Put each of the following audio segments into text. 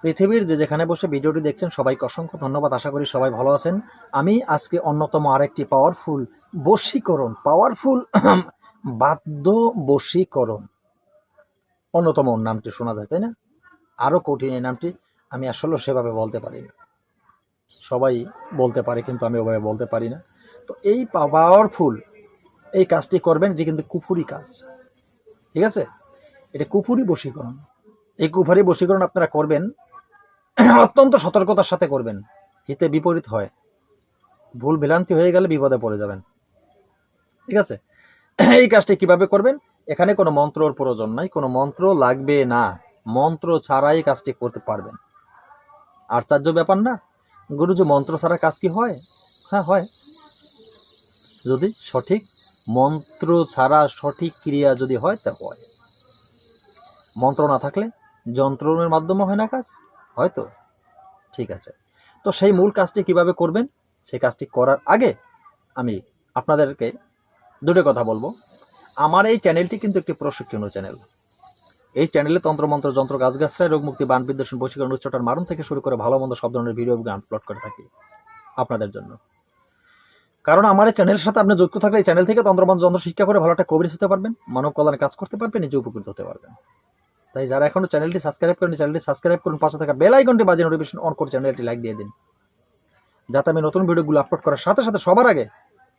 পৃথিবীর যেখানে বসে ভিডিওটি দেখছেন সবাইকে অসংখ্য ধন্যবাদ। আশা করি সবাই ভালো আছেন। আমি আজকে অন্যতম আরেকটি পাওয়ারফুল বাদ্য বশীকরণ, অন্যতম নামটি শোনা যায় তাই না? আরও কঠিন এই নামটি, আমি আসলে সেভাবে বলতে পারি না। সবাই বলতে পারে কিন্তু আমি ওভাবে বলতে পারি না। তো এই পাওয়ারফুল এই কাজটি করবেন, এটি কিন্তু কুফুরি কাজ, ঠিক আছে? এটা কুফুরি বশীকরণ। এই কুফুরি বশীকরণ আপনারা করবেন অত্যন্ত সতর্কতার সাথে করবেন, হিতে বিপরীত হয়, ভুল ভ্রান্তি হয়ে গেলে বিপদে পড়ে যাবেন, ঠিক আছে? এই কাজটি কিভাবে করবেন? এখানে কোনো মন্ত্রর প্রয়োজন নাই, কোনো মন্ত্র লাগবে না, মন্ত্র ছাড়াই কাজটি করতে পারবেন। আশ্চর্য ব্যাপার না? গুরুজি, মন্ত্র ছাড়া কাজ কি হয়? হ্যাঁ হয়, যদি সঠিক মন্ত্র ছাড়া সঠিক ক্রিয়া যদি হয় তা হয়। মন্ত্র না থাকলে যন্ত্রণের মাধ্যমে হয় না কাজ, হয়তো, ঠিক আছে? তো সেই মূল কাজটি কিভাবে করবেন, সেই কাজটি করার আগে আমি আপনাদেরকে দুটো কথা বলবো। আমার এই চ্যানেলটি কিন্তু একটি প্রশিক্ষণীয় চ্যানেল। এই চ্যানেলে তন্ত্রমন্ত্র, যন্ত্র, গাছগাছড়ায়, রোগ মুক্তি, বান বিদ্বেষণ, বশীকরণ, উচ্চটার মারণ থেকে শুরু করে ভালো মন্দ সব ধরনের ভিডিও আপলোড করে থাকি আপনাদের জন্য। কারণ আমার এই চ্যানেলের সাথে আপনি যুক্ত থাকলে এই চ্যানেল থেকে তন্ত্রমন্ত্র, যন্ত্র শিক্ষা করে ভালো একটা কবিরাজ হতে পারবেন, মানব কল্যাণে কাজ করতে পারবেন, নিজে উপকৃত হতে পারবেন। তাই যারা এখনো চ্যানেলটি সাবস্ক্রাইব করেন, চ্যানেলটি সাবস্ক্রাইব করুন, পাশে থাকা বেল আইকনটি বাজিয়ে নোটিফিকেশন অন করে চ্যানেলটি লাইক দিয়ে দিন, যাতে আমি নতুন ভিডিওগুলো আপলোড করার সাথে সাথে সবার আগে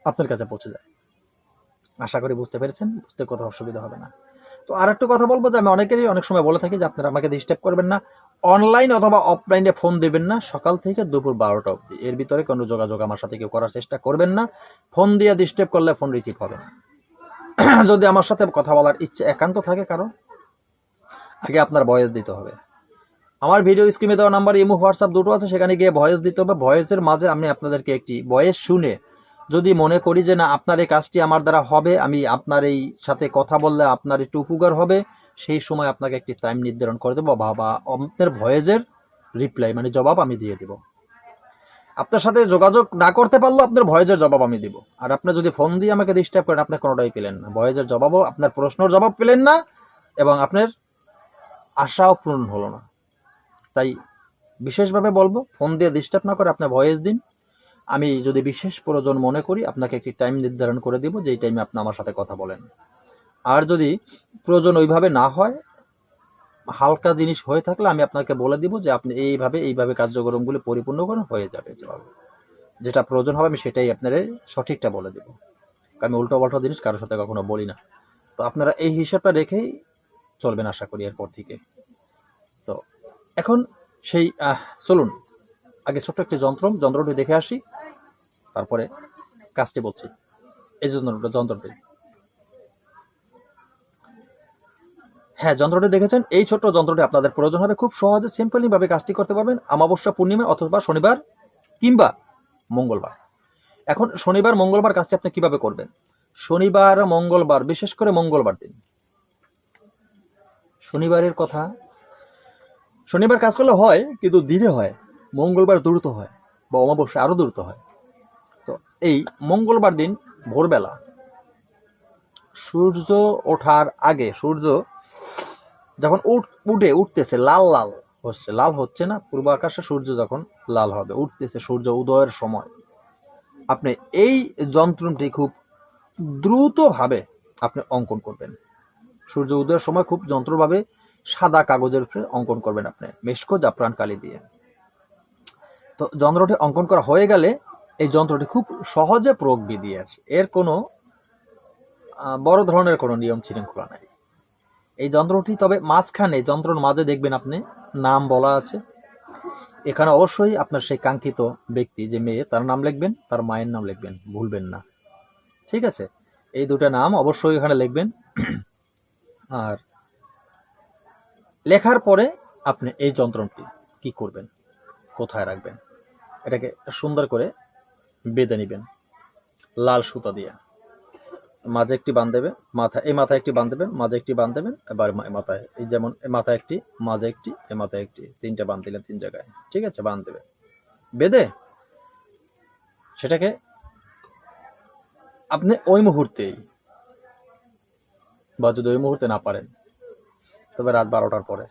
আপনার কাছে পৌঁছে যায়। আশা করি বুঝতে পেরেছেন, বুঝতে কোথাও অসুবিধা হবে না। তো আর একটু কথা বলবো যে আমি অনেকেরই অনেক সময় বলে থাকি যে আপনারা আমাকে ডিস্টার্ব করবেন না, অনলাইন অথবা অফলাইনে ফোন দেবেন না সকাল থেকে দুপুর 12টা অবধি, এর ভিতরে কোনো যোগাযোগ আমার সাথে কেউ করার চেষ্টা করবেন না। ফোন দিয়ে ডিস্টার্ব করলে ফোন রিসিভ হবে না। যদি আমার সাথে কথা বলার ইচ্ছে একান্ত থাকে কারণ, আগে আপনার ভয়েস দিতে হবে। আমার ভিডিও স্ক্রিনে দেওয়া নাম্বার ইমো হোয়াটসঅ্যাপ দুটো আছে, সেখানে গিয়ে ভয়েস দিতে হবে। ভয়েসের মাঝে আমি আপনাদেরকে একটি ভয়েস শুনে যদি মনে করি যে না আপনার এই কাজটি আমার দ্বারা হবে, আমি আপনার এই সাথে কথা বললে আপনার একটু উপকার হবে, সেই সময় আপনাকে একটি টাইম নির্ধারণ করে দেবো, বা আপনার ভয়েসের রিপ্লাই মানে জবাব আমি দিয়ে দিব। আপনার সাথে যোগাযোগ না করতে পারলেও আপনার ভয়েসের জবাব আমি দিব। আর আপনি যদি ফোন দিয়ে আমাকে ডিস্টার্ব করেন, আপনি কোনোটাই পেলেন না, ভয়েসের জবাবও, আপনার প্রশ্নের জবাব পেলেন না, এবং আপনার আশাও পূরণ হলো না। তাই বিশেষভাবে বলবো, ফোন দিয়ে ডিস্টার্ব না করে আপনি ভয়েস দিন। আমি যদি বিশেষ প্রয়োজন মনে করি আপনাকে একটি টাইম নির্ধারণ করে দিব, যেই টাইমে আপনি আমার সাথে কথা বলেন। আর যদি প্রয়োজন ওইভাবে না হয়, হালকা জিনিস হয়ে থাকলে আমি আপনাকে বলে দিব যে আপনি এইভাবে কার্যক্রমগুলি পরিপূর্ণ করে হয়ে যাবে। যেটা প্রয়োজন হবে আমি সেটাই আপনার সঠিকটা বলে দেব। আমি উল্টো পাল্টা জিনিস কারোর সাথে কখনো বলি না। তো আপনারা এই হিসাবটা রেখেই চলবেন আশা করি এরপর থেকে। তো এখন সেই চলুন আগে ছোট্ট একটি যন্ত্রটি দেখে আসি, তারপরে কাজটি বলছি। এই যন্ত্রটি, হ্যাঁ যন্ত্রটি দেখেছেন, এই ছোট্ট যন্ত্রটি আপনাদের প্রয়োজন হবে। খুব সহজে সিম্পলি ভাবে কাজটি করতে পারবেন অমাবস্যা, পূর্ণিমা অথবা শনিবার কিংবা মঙ্গলবার। এখন শনিবার মঙ্গলবার কাজটি আপনি কিভাবে করবেন? শনিবার মঙ্গলবার, বিশেষ করে মঙ্গলবার দিন, শনিবারের কথা, শনিবার কাজ করলে হয় কিন্তু ধীরে হয়, মঙ্গলবার দ্রুত হয়, বা অমাবস্যা আরো দ্রুত হয়। তো এই মঙ্গলবার দিন ভোরবেলা সূর্য ওঠার আগে, সূর্য যখন উঠতেছে, লাল হচ্ছে না, পূর্ব আকাশে সূর্য যখন লাল হবে, উঠতেছে, সূর্য উদয়ের সময় আপনি এই যন্ত্রটি খুব দ্রুতভাবে আপনি অঙ্কন করবেন। সূর্য উদয়ের সময় খুব যন্ত্রভাবে সাদা কাগজের উপরে অঙ্কন করবেন আপনি, মেশকো জাফরান কালি দিয়ে। তো যন্ত্রটি অঙ্কন করা হয়ে গেলে এই যন্ত্রটি খুব সহজে প্রয়োগ বিধি আছে, এর কোনো বড় ধরনের কোনো নিয়ম শৃঙ্খলা নাই এই যন্ত্রটি। তবে মাঝখানে যন্ত্রের মাঝে দেখবেন আপনি নাম বলা আছে, এখানে অবশ্যই আপনার সেই কাঙ্ক্ষিত ব্যক্তি যে মেয়ে, তার নাম লিখবেন, তার মায়ের নাম লিখবেন, ভুলবেন না, ঠিক আছে? এই দুটো নাম অবশ্যই এখানে লিখবেন। আর লেখার পরে আপনি এই যন্ত্রটি কি করবেন, কোথায় রাখবেন, এটাকে সুন্দর করে বেঁধে নেবেন লাল সুতা দিয়ে। মাঝে একটি বাঁধ দেবে, মাথায় একটি বাঁধ দেবেন, মাঝে একটি বাঁধ দেবেন, এবার মাথায়, এই যেমন মাথায় একটি, মাঝে একটি, মাথায় একটি, তিনটা বাঁধ দিলেন 3 জায়গায়, ঠিক আছে? বাঁধ দেবে, বেঁধে সেটাকে আপনি ওই মুহূর্তেই, বা যদি ওই মুহূর্তে না পারেন তবে রাত 12টার পরে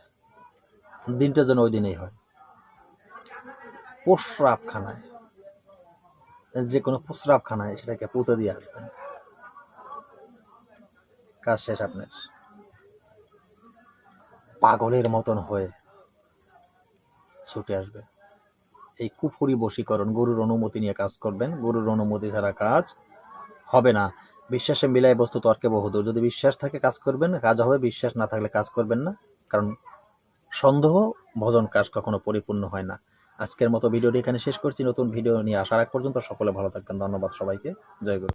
দিনটা যেন ওই দিনেই হয়। প্রস্রাবখানায়, যে কোনো প্রস্রাবখানায় সেটাকে পুঁতে দিয়ে আসবেন, কাজ শেষ আপনার। পাগলের মতন হয়ে ছুটে আসবে। এই কুফরি বশীকরণ গরুর অনুমতি নিয়ে কাজ করবেন, গরুর অনুমতি ছাড়া কাজ হবে না। বিশ্বাসে মিলাই বস্তু তর্কে বহুদূর। যদি বিশ্বাস থাকে কাজ করবেন, কাজ হবে। বিশ্বাস না থাকলে কাজ করবেন না, কারণ সন্দেহ ভজন কাজ কখনো পরিপূর্ণ হয় না। আজকের মতো ভিডিওটি এখানে শেষ করছি। নতুন ভিডিও নিয়ে আসার আগ পর্যন্ত সকলে ভালো থাকবেন। ধন্যবাদ সবাইকে। জয় গুরু।